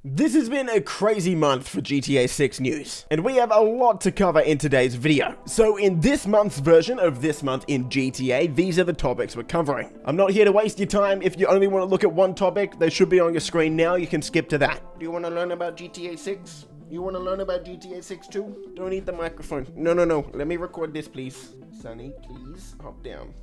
This has been a crazy month for GTA 6 news, and we have a lot to cover in today's video. So in this month's version of This Month in GTA, these are the topics we're covering. I'm not here to waste your time. If you only want to look at one topic, they should be on your screen now. You can skip to that. Do you want to learn about GTA 6? You want to learn about GTA 6 too? Don't eat the microphone. No. Let me record this, please. Sonny, please hop down.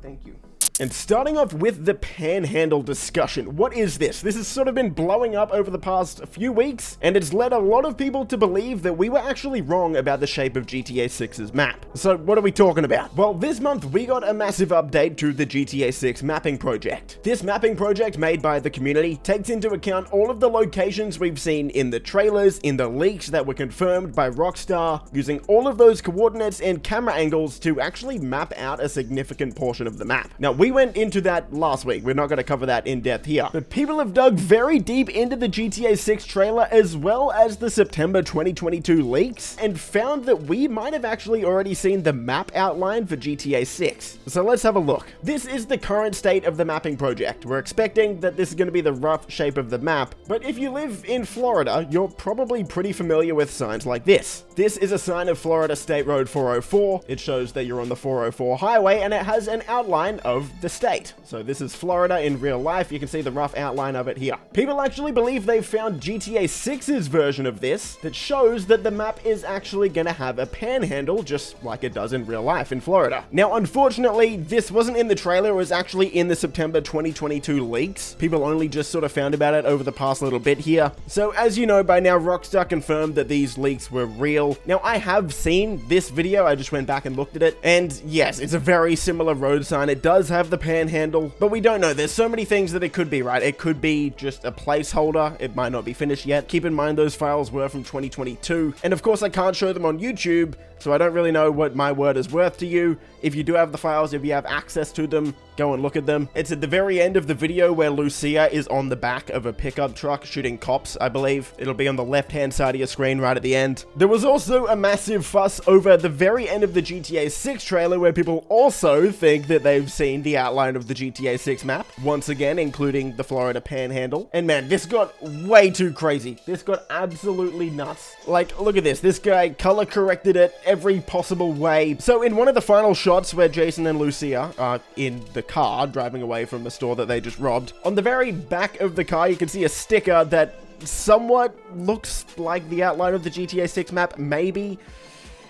Thank you. And starting off with the Panhandle discussion. What is this? This has sort of been blowing up over the past few weeks, and it's led a lot of people to believe that we were actually wrong about the shape of GTA 6's map. So what are we talking about? Well, this month we got a massive update to the GTA 6 mapping project. This mapping project made by the community takes into account all of the locations we've seen in the trailers, in the leaks that were confirmed by Rockstar, using all of those coordinates and camera angles to actually map out a significant portion of the map. Now, we went into that last week. We're not going to cover that in depth here. But people have dug very deep into the GTA 6 trailer as well as the September 2022 leaks and found that we might have actually already seen the map outline for GTA 6. So let's have a look. This is the current state of the mapping project. We're expecting that this is going to be the rough shape of the map, but if you live in Florida, you're probably pretty familiar with signs like this. This is a sign of Florida State Road 404. It shows that you're on the 404 highway and it has an outline of the state. So this is Florida in real life. You can see the rough outline of it here. People actually believe they've found GTA 6's version of this that shows that the map is actually going to have a panhandle just like it does in real life in Florida. Now, unfortunately, this wasn't in the trailer. It was actually in the September 2022 leaks. People only just sort of found about it over the past little bit here. So as you know by now, Rockstar confirmed that these leaks were real. Now, I have seen this video. I just went back and looked at it. And yes, it's a very similar road sign. It does have the panhandle, but we don't know. There's so many things that it could be, right? It could be just a placeholder. It might not be finished yet. Keep in mind those files were from 2022. And of course, I can't show them on YouTube, so I don't really know what my word is worth to you. If you do have the files, if you have access to them, go and look at them. It's at the very end of the video where Lucia is on the back of a pickup truck shooting cops, I believe. It'll be on the left-hand side of your screen right at the end. There was also a massive fuss over the very end of the GTA 6 trailer where people also think that they've seen the outline of the GTA 6 map, once again, including the Florida Panhandle. And man, this got way too crazy. This got absolutely nuts. Like, look at this. This guy color corrected it every possible way. So in one of the final shots where Jason and Lucia are in the car driving away from the store that they just robbed, on the very back of the car you can see a sticker that somewhat looks like the outline of the GTA 6 map, maybe.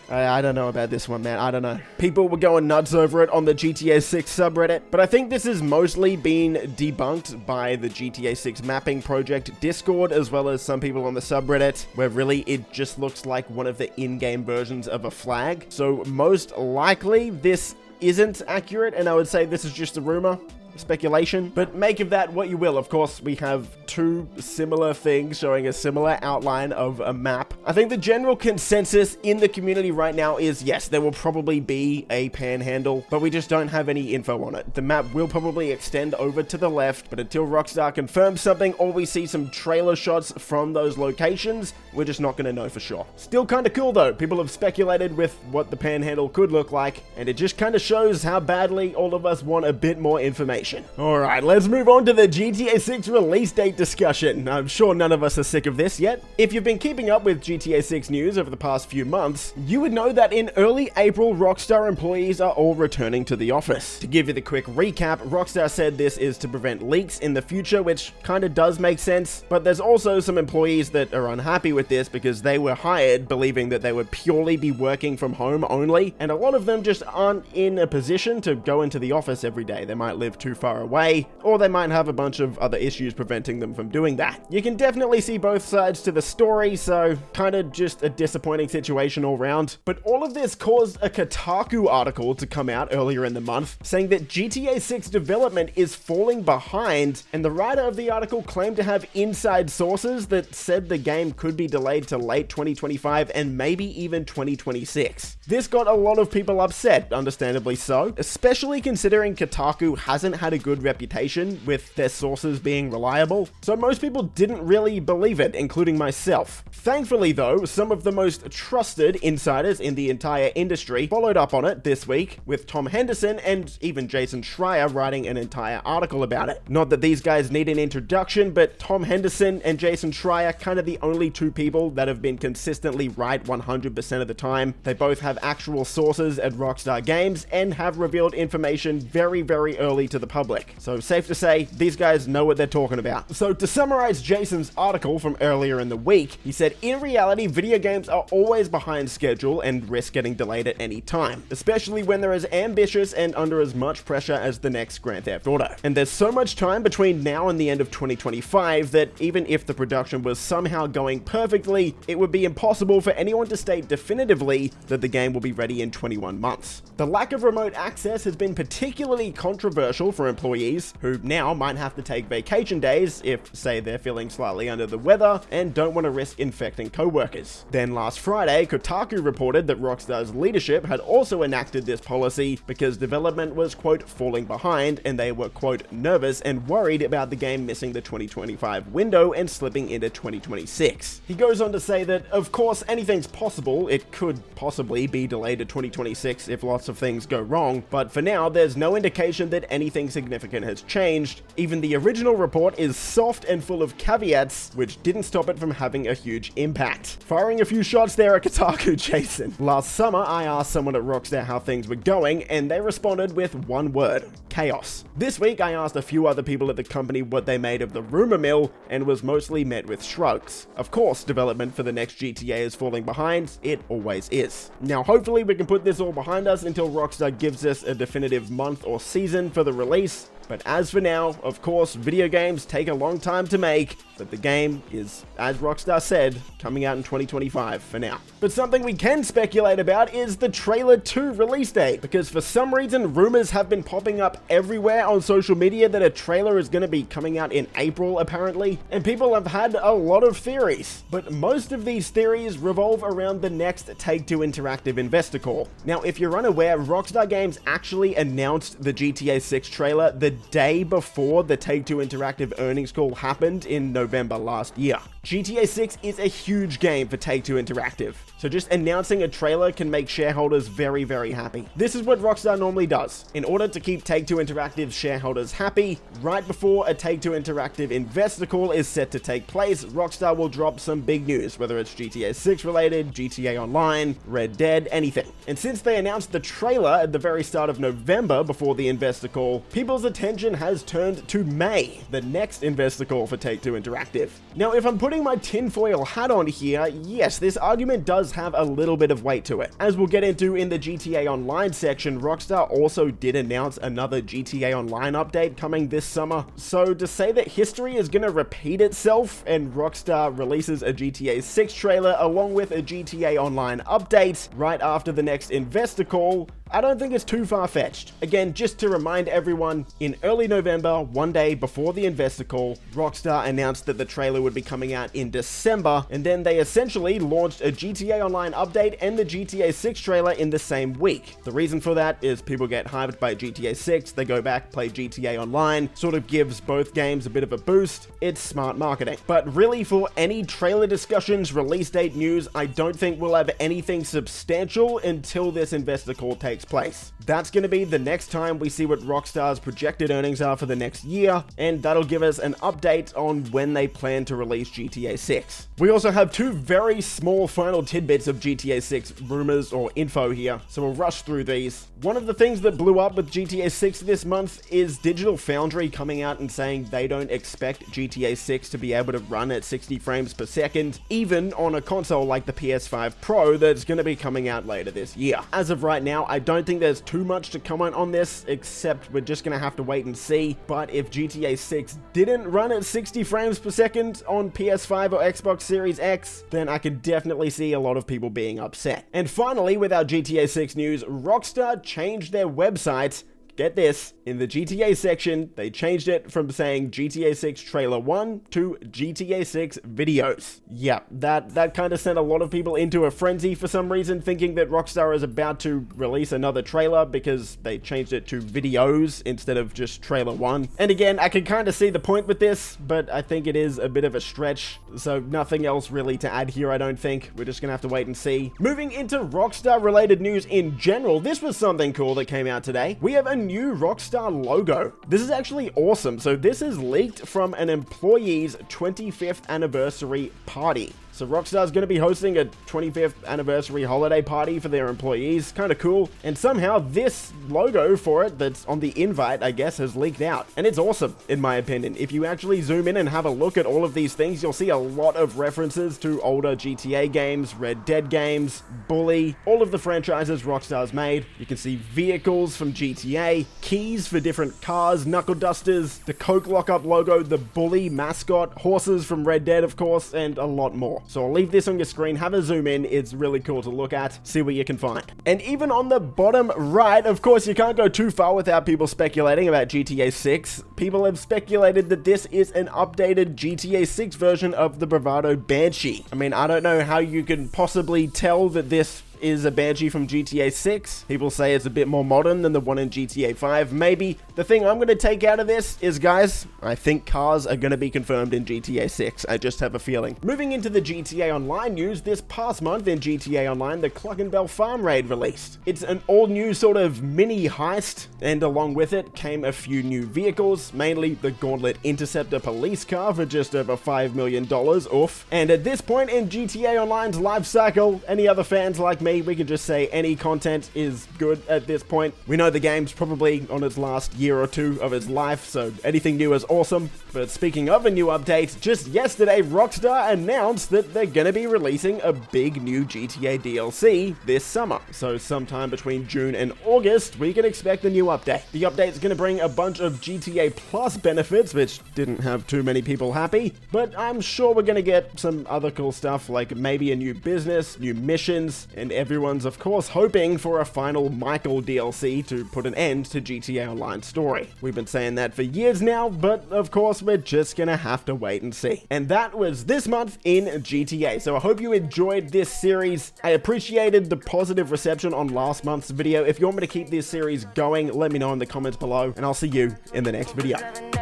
I don't know about this one, man. I don't know. People were going nuts over it on the GTA 6 subreddit, but I think this has mostly been debunked by the GTA 6 mapping project Discord, as well as some people on the subreddit, where really it just looks like one of the in-game versions of a flag. So most likely this isn't accurate, and I would say this is just a rumor. Speculation, but make of that what you will. Of course, we have two similar things showing a similar outline of a map. I think the general consensus in the community right now is yes, there will probably be a panhandle, but we just don't have any info on it. The map will probably extend over to the left, but until Rockstar confirms something or we see some trailer shots from those locations, we're just not going to know for sure. Still kind of cool though. People have speculated with what the panhandle could look like, and it just kind of shows how badly all of us want a bit more information. Alright, let's move on to the GTA 6 release date discussion. I'm sure none of us are sick of this yet. If you've been keeping up with GTA 6 news over the past few months, you would know that in early April, Rockstar employees are all returning to the office. To give you the quick recap, Rockstar said this is to prevent leaks in the future, which kind of does make sense, but there's also some employees that are unhappy with this because they were hired believing that they would purely be working from home only, and a lot of them just aren't in a position to go into the office every day. They might live too far away, or they might have a bunch of other issues preventing them from doing that. You can definitely see both sides to the story, so kind of just a disappointing situation all round. But all of this caused a Kotaku article to come out earlier in the month saying that GTA 6 development is falling behind, and the writer of the article claimed to have inside sources that said the game could be delayed to late 2025 and maybe even 2026. This got a lot of people upset, understandably so, especially considering Kotaku hasn't had a good reputation with their sources being reliable, so most people didn't really believe it, including myself. Thankfully though, some of the most trusted insiders in the entire industry followed up on it this week, with Tom Henderson and even Jason Schreier writing an entire article about it. Not that these guys need an introduction, but Tom Henderson and Jason Schreier kind of the only two people that have been consistently right 100% of the time. They both have actual sources at Rockstar Games and have revealed information very, very early to the public. So safe to say, these guys know what they're talking about. So to summarize Jason's article from earlier in the week, he said, in reality, video games are always behind schedule and risk getting delayed at any time, especially when they're as ambitious and under as much pressure as the next Grand Theft Auto. And there's so much time between now and the end of 2025 that even if the production was somehow going perfectly, it would be impossible for anyone to state definitively that the game will be ready in 21 months. The lack of remote access has been particularly controversial for employees who now might have to take vacation days if, say, they're feeling slightly under the weather and don't want to risk infecting co-workers. Then last Friday, Kotaku reported that Rockstar's leadership had also enacted this policy because development was, quote, falling behind, and they were, quote, nervous and worried about the game missing the 2025 window and slipping into 2026. He goes on to say that, of course, anything's possible. It could possibly be delayed to 2026 if lots of things go wrong, but for now, there's no indication that anything significant has changed. Even the original report is soft and full of caveats, which didn't stop it from having a huge impact. Firing a few shots there at Kotaku, Jason. Last summer, I asked someone at Rockstar how things were going, and they responded with one word: chaos. This week, I asked a few other people at the company what they made of the rumor mill, and was mostly met with shrugs. Of course, development for the next GTA is falling behind. It always is. Now, hopefully we can put this all behind us until Rockstar gives us a definitive month or season for the release. But as for now, of course, video games take a long time to make, but the game is, as Rockstar said, coming out in 2025 for now. But something we can speculate about is the Trailer 2 release date, because for some reason, rumors have been popping up everywhere on social media that a trailer is going to be coming out in April, apparently, and people have had a lot of theories. But most of these theories revolve around the next Take-Two Interactive investor call. Now, if you're unaware, Rockstar Games actually announced the GTA 6 trailer the day before the Take-Two Interactive earnings call happened in November last year. GTA 6 is a huge game for Take-Two Interactive, so just announcing a trailer can make shareholders very, very happy. This is what Rockstar normally does. In order to keep Take-Two Interactive's shareholders happy, right before a Take-Two Interactive investor call is set to take place, Rockstar will drop some big news, whether it's GTA 6 related, GTA Online, Red Dead, anything. And since they announced the trailer at the very start of November before the investor call, people's attention has turned to May, the next investor call for Take-Two Interactive. Now, if I'm putting my tinfoil hat on here, yes, this argument does have a little bit of weight to it. As we'll get into in the GTA Online section, Rockstar also did announce another GTA Online update coming this summer. So to say that history is going to repeat itself and Rockstar releases a GTA 6 trailer along with a GTA Online update right after the next investor call, I don't think it's too far-fetched. Again, just to remind everyone, in early November, one day before the investor call, Rockstar announced that the trailer would be coming out in December, and then they essentially launched a GTA Online update and the GTA 6 trailer in the same week. The reason for that is people get hyped by GTA 6, they go back, play GTA Online, sort of gives both games a bit of a boost. It's smart marketing. But really, for any trailer discussions, release date news, I don't think we'll have anything substantial until this investor call takes place. That's going to be the next time we see what Rockstar's projected earnings are for the next year, and that'll give us an update on when they plan to release GTA 6. We also have two very small final tidbits of GTA 6 rumors or info here, so we'll rush through these. One of the things that blew up with GTA 6 this month is Digital Foundry coming out and saying they don't expect GTA 6 to be able to run at 60 frames per second, even on a console like the PS5 Pro that's going to be coming out later this year. As of right now, I don't think there's too much to comment on this, except we're just going to have to wait and see. But if GTA 6 didn't run at 60 frames per second on PS5 or Xbox Series X, then I could definitely see a lot of people being upset. And finally, with our GTA 6 news, Rockstar changed their website get this, in the GTA section, they changed it from saying GTA 6 Trailer 1 to GTA 6 Videos. Yeah, that kind of sent a lot of people into a frenzy for some reason, thinking that Rockstar is about to release another trailer because they changed it to Videos instead of just Trailer 1. And again, I can kind of see the point with this, but I think it is a bit of a stretch, so nothing else really to add here, I don't think. We're just gonna have to wait and see. Moving into Rockstar related news in general, this was something cool that came out today. We have a new Rockstar logo. This is actually awesome. So this is leaked from an employee's 25th anniversary party. So Rockstar's going to be hosting a 25th anniversary holiday party for their employees. Kind of cool. And somehow this logo for it that's on the invite, I guess, has leaked out. And it's awesome, in my opinion. If you actually zoom in and have a look at all of these things, you'll see a lot of references to older GTA games, Red Dead games, Bully, all of the franchises Rockstar's made. You can see vehicles from GTA, keys for different cars, knuckle dusters, the Coke lockup logo, the Bully mascot, horses from Red Dead, of course, and a lot more. So I'll leave this on your screen, have a zoom in, it's really cool to look at, see what you can find. And even on the bottom right, of course you can't go too far without people speculating about GTA 6. People have speculated that this is an updated GTA 6 version of the Bravado Banshee. I mean, I don't know how you can possibly tell that this is a Banshee from GTA 6. People say it's a bit more modern than the one in GTA 5. Maybe. The thing I'm going to take out of this is, guys, I think cars are going to be confirmed in GTA 6. I just have a feeling. Moving into the GTA Online news, this past month in GTA Online, the Clockenbell Farm Raid released. It's an all-new sort of mini heist, and along with it came a few new vehicles, mainly the Gauntlet Interceptor police car for just over $5 million, oof. And at this point in GTA Online's life cycle, any other fans like me, we can just say any content is good at this point. We know the game's probably on its last year or two of its life, so anything new is awesome. But speaking of a new update, just yesterday Rockstar announced that they're gonna be releasing a big new GTA DLC this summer. So sometime between June and August, we can expect a new update. The update's gonna bring a bunch of GTA Plus benefits, which didn't have too many people happy, but I'm sure we're gonna get some other cool stuff, like maybe a new business, new missions, and everyone's of course hoping for a final Michael DLC to put an end to GTA Online story. We've been saying that for years now, but of course we're just gonna have to wait and see. And that was this month in GTA. So I hope you enjoyed this series. I appreciated the positive reception on last month's video. If you want me to keep this series going, let me know in the comments below, and I'll see you in the next video.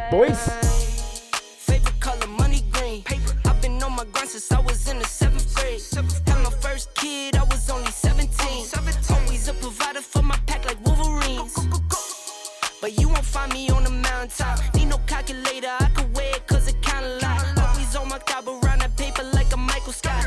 Boys! Favorite color, money green. I've been on my grind since I was in the 7th grade. Had my first kid, I was only 17. Always a provider for my pack like Wolverines. But you won't find me on the mountaintop. Need no calculator, I could weigh it cause it kinda lie. Always on my top around that paper like a Michael Scott.